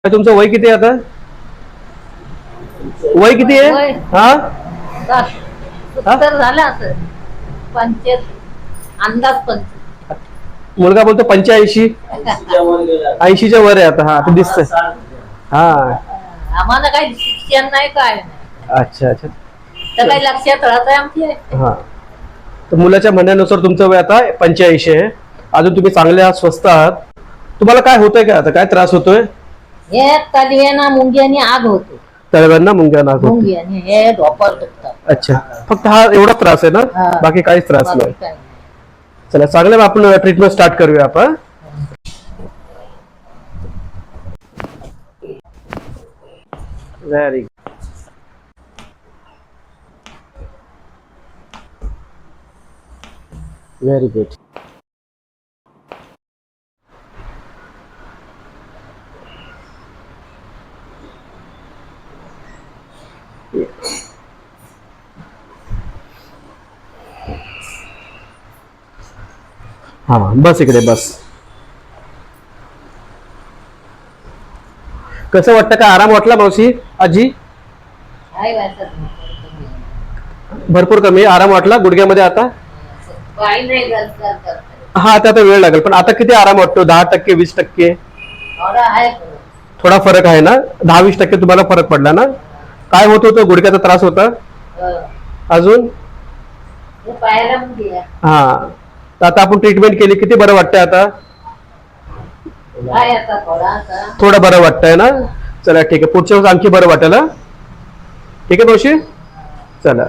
तुमचं वय किती आहे आता? वय किती आहे? वय? हा उत्तर झालं असं 85 अंदाज 85. मुलगा बोलतो 85. 80च्या वर आहे आता. हा ते दिसतंय. हा आम्हाला काही शिक्षण नाही काय नाही अच्छा अच्छा. तर काही लक्षात राहत आहे आमची. हा तर मुलाच्या म्हणण्यानुसार तुमचं वय आता 85 आहे. अजून तुम्ही चांगले आहात, स्वस्थ आहात. तुम्हाला काय होतंय का आता? काय त्रास होतोय? हे तलव्याना मुंग्यानी आग होतो. तळव्यांना मुंग्या नाक होते. मुंग्यानी हे ढोपर दुखतात. अच्छा, फक्त हा एवढा त्रास आहे ना? हा. बाकी काहीच त्रास बाकी नाही. काही नाही. चला चांगलं आपण ट्रीटमेंट स्टार्ट करूया आपण. Very very good. हा बस इकडे बस. कसं वाटतं? का आराम वाटला मावशी? आजी काय वाटत नाही. भरपूर कमी आराम वाटला गुडघ्यामध्ये आता? काही नाही करत. हा आता आता वेळ लागेल, पण आता किती आराम वाटतो? 10%, 20%? थोडा आहे थोडा फरक आहे ना? 10-20% तुम्हाला फरक पडला ना? काय होत होतं? गुडघ्याचा त्रास होता? अजून हे पायाला मुंगी आहे. हा तर आता आपण ट्रीटमेंट केली, किती बरं वाटतंय आता? काय आता थोडासा थोडं बरं वाटतंय ना? चला ठीक आहे, पुढच्या वेळेस आणखी बरं वाटेल. ठीक आहे मावशी, चला.